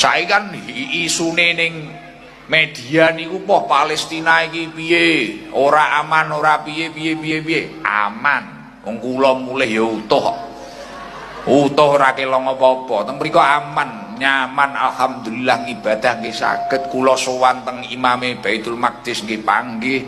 Saiki kan isune ning media niku poh Palestina iki piye, ora aman, ora piye. Aman. Wong kula mulih ya utuh. Utuh ora kelong apa-apa. Teng mriku aman, nyaman, alhamdulillah ibadah nggih saged. Kula sowan teng imame Baitul Maqdis nggih panggih.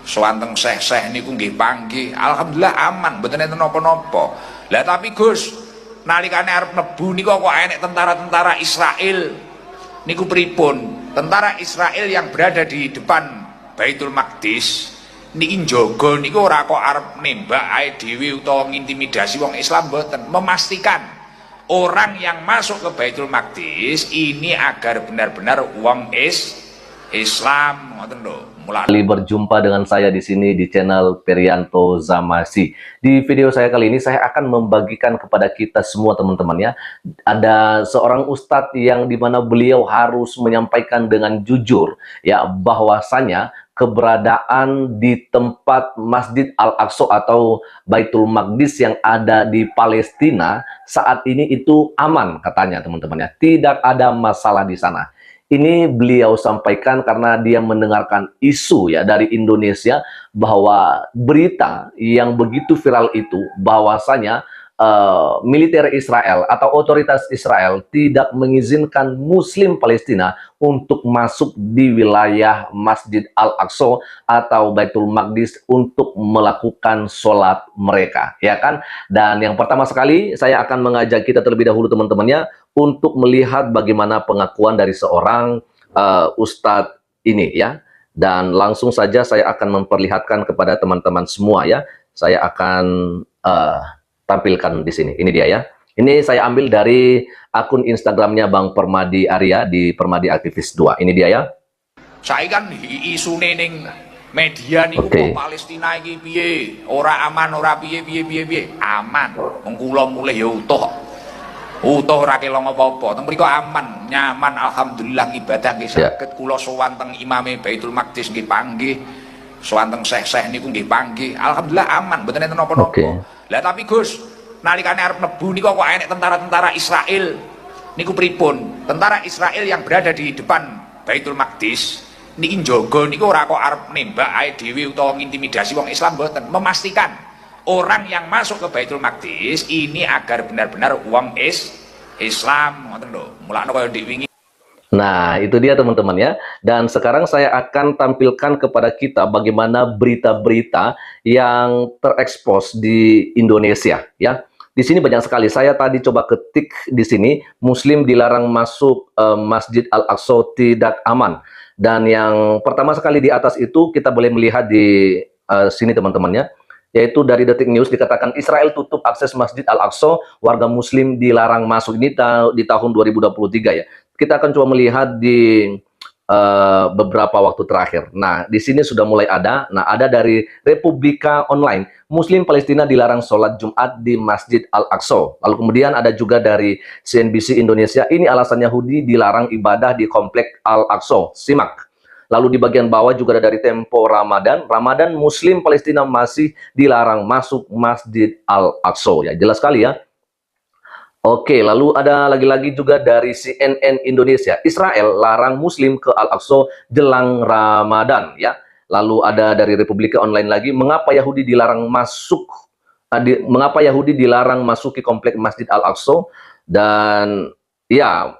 Sowan teng syekh-syekh niku nggih panggih. Alhamdulillah aman, mboten enten napa-napa. Lah tapi Gus, nalikane arep mlebu niku kok enek tentara-tentara Israel niku pripun? Tentara Israel yang berada di depan Baitul Maqdis niki njaga niku ora kok arep nembak ae dhewe utawa ngintimidasi wong Islam, mboten. Memastikan orang yang masuk ke Baitul Maqdis ini agar benar-benar wong Islam, ngoten lho. Kembali berjumpa dengan saya di sini di channel Perianto Zamasi. Di video saya kali ini saya akan membagikan kepada kita semua teman-teman ya. Ada seorang ustadz yang dimana beliau harus menyampaikan dengan jujur ya bahwasanya keberadaan di tempat Masjid Al-Aqsa atau Baitul Maqdis yang ada di Palestina saat ini itu aman katanya teman-teman ya. Tidak ada masalah di sana. Ini beliau sampaikan karena dia mendengarkan isu ya dari Indonesia bahwa berita yang begitu viral itu bahwasanya militer Israel atau otoritas Israel tidak mengizinkan Muslim Palestina untuk masuk di wilayah Masjid Al-Aqsa atau Baitul Maqdis untuk melakukan sholat mereka, ya kan? Dan yang pertama sekali saya akan mengajak kita terlebih dahulu teman-temannya untuk melihat bagaimana pengakuan dari seorang ustadz ini ya. Dan langsung saja saya akan memperlihatkan kepada teman-teman semua ya. Saya akan tampilkan di sini. Ini dia ya. Ini saya ambil dari akun Instagramnya Bang Permadi Arya di Permadi Aktivis 2. Ini dia ya. Saiki kan isune ning media niku kok Palestina iki piye, ora aman, ora piye. Aman. Wong kula mulih ya utuh. Utuh ora kelong apa-apa. Teng mriku aman, nyaman, alhamdulillah ibadah nggih saged. Kula sowan teng imame Baitul Maqdis nggih panggih. Sowan teng syekh-syekh niku nggih panggih. Alhamdulillah aman, mboten enten napa-napa. Lah tapi Gus, nalikane arep mlebu niku kok enek tentara-tentara Israel niku pripun? Tentara Israel yang berada di depan Baitul Maqdis niki njaga niku ora kok arep nembak ae dhewe utawa ngintimidasi wong Islam, mboten. Memastikan orang yang masuk ke Baitul Maqdis ini agar benar-benar wong Islam, ngoten lho. Mulane kaya ndek wingi. Nah, itu dia teman-teman ya. Dan sekarang saya akan tampilkan kepada kita bagaimana berita-berita yang terekspos di Indonesia ya. Di sini banyak sekali. Saya tadi coba ketik di sini, Muslim dilarang masuk Masjid Al-Aqsa tidak aman. Dan yang pertama sekali di atas itu kita boleh melihat di sini teman-teman ya. Yaitu dari Detik News dikatakan Israel tutup akses Masjid Al-Aqsa, warga Muslim dilarang masuk. Ini di tahun 2023 ya. Kita akan coba melihat di beberapa waktu terakhir. Nah, di sini sudah mulai ada. Nah, ada dari Republika Online. Muslim Palestina dilarang sholat Jumat di Masjid Al-Aqsa. Lalu kemudian ada juga dari CNBC Indonesia. Ini alasan Yahudi dilarang ibadah di Komplek Al-Aqsa. Simak. Lalu di bagian bawah juga ada dari Tempo Ramadan. Ramadan Muslim Palestina masih dilarang masuk Masjid Al-Aqsa. Ya, jelas sekali ya. Oke, lalu ada lagi-lagi juga dari CNN Indonesia. Israel larang Muslim ke Al-Aqsa jelang Ramadan ya. Lalu ada dari Republika Online lagi, mengapa Yahudi dilarang masuk mengapa Yahudi dilarang masuk ke komplek Masjid Al-Aqsa? Dan ya,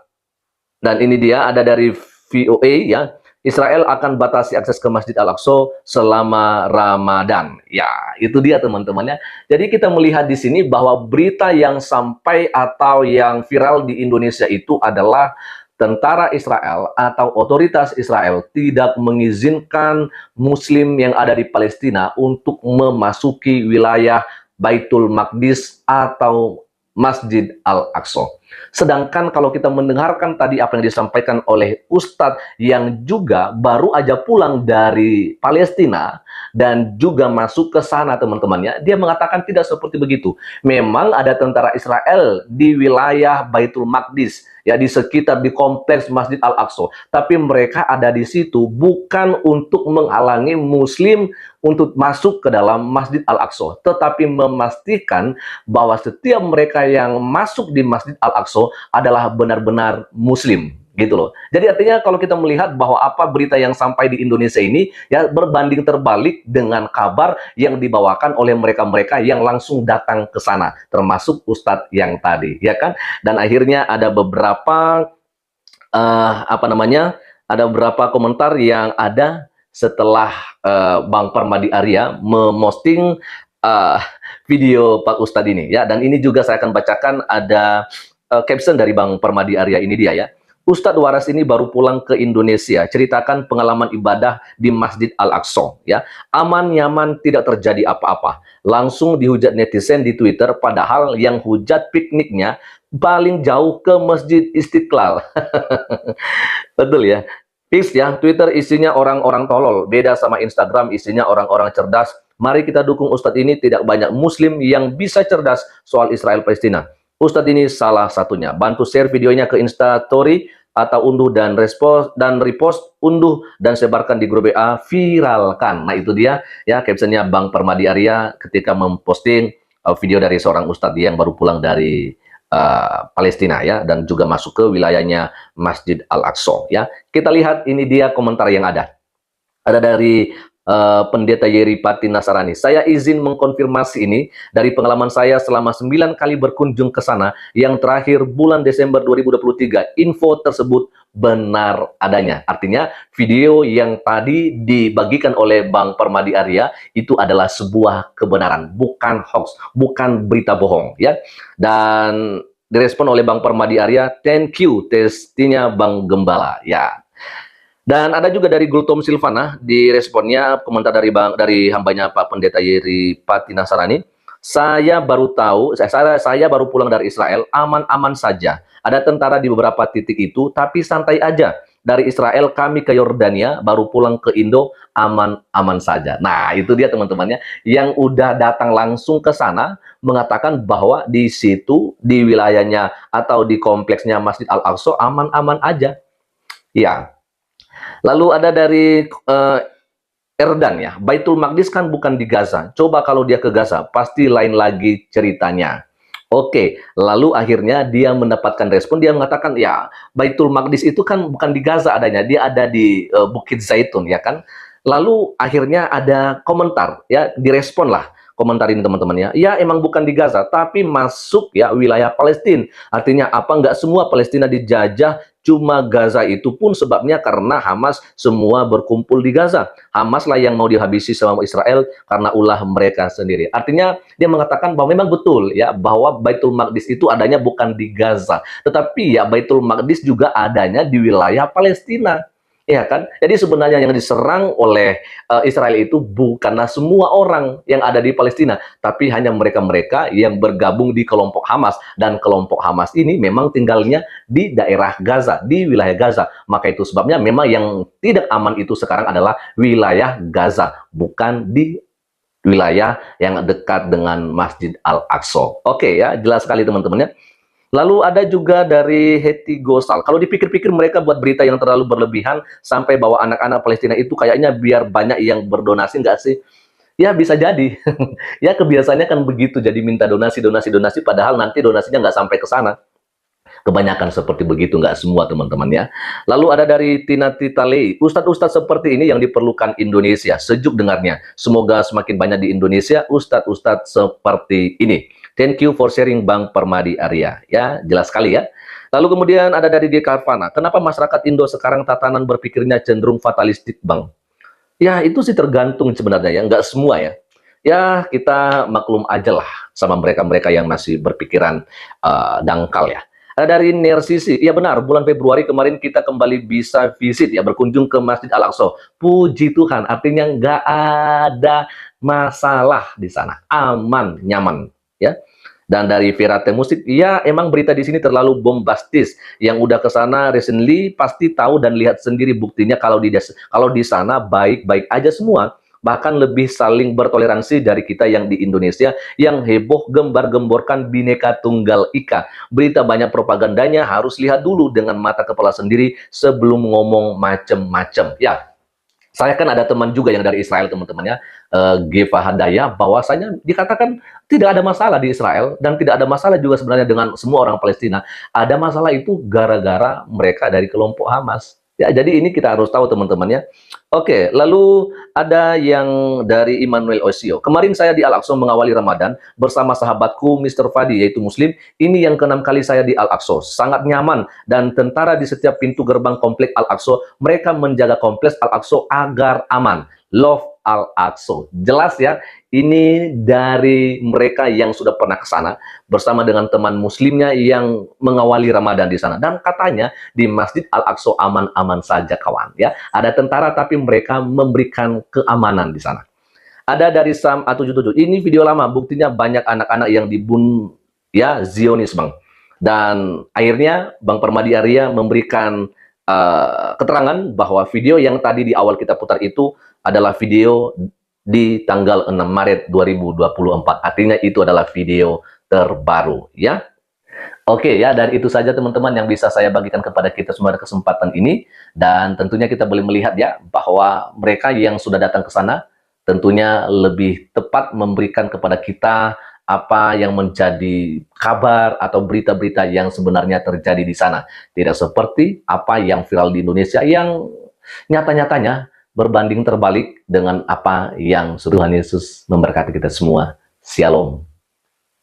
dan ini dia ada dari VOA ya. Israel akan batasi akses ke Masjid Al-Aqsa selama Ramadan. Ya, itu dia teman-temannya. Jadi kita melihat di sini bahwa berita yang sampai atau yang viral di Indonesia itu adalah tentara Israel atau otoritas Israel tidak mengizinkan Muslim yang ada di Palestina untuk memasuki wilayah Baitul Maqdis atau Masjid Al-Aqsa. Sedangkan kalau kita mendengarkan tadi apa yang disampaikan oleh Ustadz yang juga baru aja pulang dari Palestina dan juga masuk ke sana teman-temannya, dia mengatakan tidak seperti begitu. Memang ada tentara Israel di wilayah Baitul Maqdis, ya di sekitar di kompleks Masjid Al-Aqsa. Tapi mereka ada di situ bukan untuk menghalangi Muslim untuk masuk ke dalam Masjid Al-Aqsa, tetapi memastikan bahwa setiap mereka yang masuk di Masjid Al-Aqsa Al-Aqsa adalah benar-benar Muslim, gitu loh. Jadi artinya kalau kita melihat bahwa apa berita yang sampai di Indonesia ini ya berbanding terbalik dengan kabar yang dibawakan oleh mereka-mereka yang langsung datang ke sana, termasuk Ustadz yang tadi, ya kan? Dan akhirnya ada beberapa ada beberapa komentar yang ada setelah Bang Permadi Arya memosting uh, video Pak Ustadz ini ya, dan ini juga saya akan bacakan ada caption dari Bang Permadi Arya ini dia ya. Ustadz Waras ini baru pulang ke Indonesia, ceritakan pengalaman ibadah di Masjid Al-Aqsa ya. Aman, nyaman, tidak terjadi apa-apa. Langsung dihujat netizen di Twitter, padahal yang hujat pikniknya paling jauh ke Masjid Istiqlal. Betul ya. Fix ya, Twitter isinya orang-orang tolol, beda sama Instagram isinya orang-orang cerdas. Mari kita dukung Ustadz ini, tidak banyak muslim yang bisa cerdas soal Israel Palestina. Ustadz ini salah satunya. Bantu share videonya ke Instastory atau unduh dan repost, unduh dan sebarkan di grup WA, viralkan. Nah itu dia ya captionnya Bang Permadi Arya ketika memposting video dari seorang Ustadz yang baru pulang dari Palestina ya, dan juga masuk ke wilayahnya Masjid Al-Aqsa ya. Kita lihat ini dia komentar yang ada. Ada dari Pendeta Yeri Pati Nasarani. Saya izin mengkonfirmasi ini dari pengalaman saya selama 9 kali berkunjung ke sana, yang terakhir bulan Desember 2023. Info tersebut benar adanya. Artinya video yang tadi dibagikan oleh Bang Permadi Arya itu adalah sebuah kebenaran, bukan hoax, bukan berita bohong ya. Dan direspon oleh Bang Permadi Arya, thank you testinya Bang Gembala ya. Dan ada juga dari Gultom Silvana, di responnya komentar dari hambanya Pak Pendeta Yeri Pati Nasarani. Saya baru tahu, saya baru pulang dari Israel, aman-aman saja. Ada tentara di beberapa titik itu, tapi santai aja. Dari Israel kami ke Yordania, baru pulang ke Indo, aman-aman saja. Nah itu dia teman-temannya, yang udah datang langsung ke sana, mengatakan bahwa di situ, di wilayahnya atau di kompleksnya Masjid Al-Aqsa aman-aman aja. Ya. Lalu ada dari Erdan ya, Baitul Maqdis kan bukan di Gaza. Coba kalau dia ke Gaza, pasti lain lagi ceritanya. Oke, lalu akhirnya dia mendapatkan respon, dia mengatakan ya Baitul Maqdis itu kan bukan di Gaza adanya, dia ada di Bukit Zaitun ya kan. Lalu akhirnya ada komentar ya, direspon lah komentar ini teman-teman ya. Ya emang bukan di Gaza, tapi masuk ya wilayah Palestina. Artinya apa? Nggak semua Palestina dijajah, cuma Gaza itu pun sebabnya karena Hamas semua berkumpul di Gaza. Hamas lah yang mau dihabisi sama Israel karena ulah mereka sendiri. Artinya dia mengatakan bahwa memang betul ya bahwa Baitul Maqdis itu adanya bukan di Gaza, tetapi ya Baitul Maqdis juga adanya di wilayah Palestina. Ya kan? Jadi sebenarnya yang diserang oleh Israel itu bukanlah semua orang yang ada di Palestina, tapi hanya mereka-mereka yang bergabung di kelompok Hamas. Dan kelompok Hamas ini memang tinggalnya di daerah Gaza, di wilayah Gaza. Maka itu sebabnya memang yang tidak aman itu sekarang adalah wilayah Gaza, bukan di wilayah yang dekat dengan Masjid Al-Aqsa. Oke ya, jelas sekali teman-teman ya. Lalu ada juga dari Heti Gosal. Kalau dipikir-pikir mereka buat berita yang terlalu berlebihan sampai bawa anak-anak Palestina itu kayaknya biar banyak yang berdonasi nggak sih? Ya bisa jadi. Ya kebiasaannya kan begitu. Jadi minta donasi padahal nanti donasinya nggak sampai ke sana. Kebanyakan seperti begitu, nggak semua teman-teman ya. Lalu ada dari Tina Titale, Ustadz-ustadz seperti ini yang diperlukan Indonesia. Sejuk dengarnya. Semoga semakin banyak di Indonesia ustadz-ustadz seperti ini. Thank you for sharing Bang Permadi Arya. Ya, jelas sekali ya. Lalu kemudian ada dari Di Karvana. Kenapa masyarakat Indo sekarang tatanan berpikirnya cenderung fatalistik, Bang? Ya, itu sih tergantung sebenarnya ya. Nggak semua ya. Ya, kita maklum aja lah sama mereka-mereka yang masih berpikiran dangkal ya. Ada dari Nersisi. Ya benar, bulan Februari kemarin kita kembali bisa visit ya, berkunjung ke Masjid Al-Aqsa. Puji Tuhan, artinya nggak ada masalah di sana. Aman, nyaman. Ya. Dan dari Virate Musik, ya emang berita di sini terlalu bombastis. Yang udah ke sana recently pasti tahu dan lihat sendiri buktinya kalau di sana baik-baik aja semua. Bahkan lebih saling bertoleransi dari kita yang di Indonesia yang heboh gembar-gemborkan Bhinneka Tunggal Ika. Berita banyak propagandanya, harus lihat dulu dengan mata kepala sendiri sebelum ngomong macem-macem. Ya. Saya kan ada teman juga yang dari Israel, teman-temannya, Geva Hadaya, bahwasanya dikatakan tidak ada masalah di Israel dan tidak ada masalah juga sebenarnya dengan semua orang Palestina. Ada masalah itu gara-gara mereka dari kelompok Hamas. Ya, jadi ini kita harus tahu teman-teman ya. Oke, lalu ada yang dari Immanuel Osio. Kemarin saya di Al-Aqsa mengawali Ramadan bersama sahabatku Mr. Fadi, yaitu Muslim. Ini yang ke-6 kali saya di Al-Aqsa. Sangat nyaman dan tentara di setiap pintu gerbang komplek Al-Aqsa. Mereka menjaga kompleks Al-Aqsa agar aman. Love Al-Aqsa. Jelas ya, ini dari mereka yang sudah pernah ke sana bersama dengan teman muslimnya yang mengawali Ramadan di sana. Dan katanya di Masjid Al-Aqsa aman-aman saja kawan ya. Ada tentara tapi mereka memberikan keamanan di sana. Ada dari Sam A77. Ini video lama, buktinya banyak anak-anak yang dibunuh ya, Zionis Bang. Dan akhirnya Bang Permadi Arya memberikan keterangan bahwa video yang tadi di awal kita putar itu adalah video di tanggal 6 Maret 2024. Artinya itu adalah video terbaru ya. Oke ya, dan itu saja teman-teman yang bisa saya bagikan kepada kita semua pada kesempatan ini. Dan tentunya kita boleh melihat ya bahwa mereka yang sudah datang ke sana tentunya lebih tepat memberikan kepada kita apa yang menjadi kabar atau berita-berita yang sebenarnya terjadi di sana. Tidak seperti apa yang viral di Indonesia yang nyata-nyatanya berbanding terbalik dengan apa yang Tuhan Yesus memberkati kita semua. Shalom.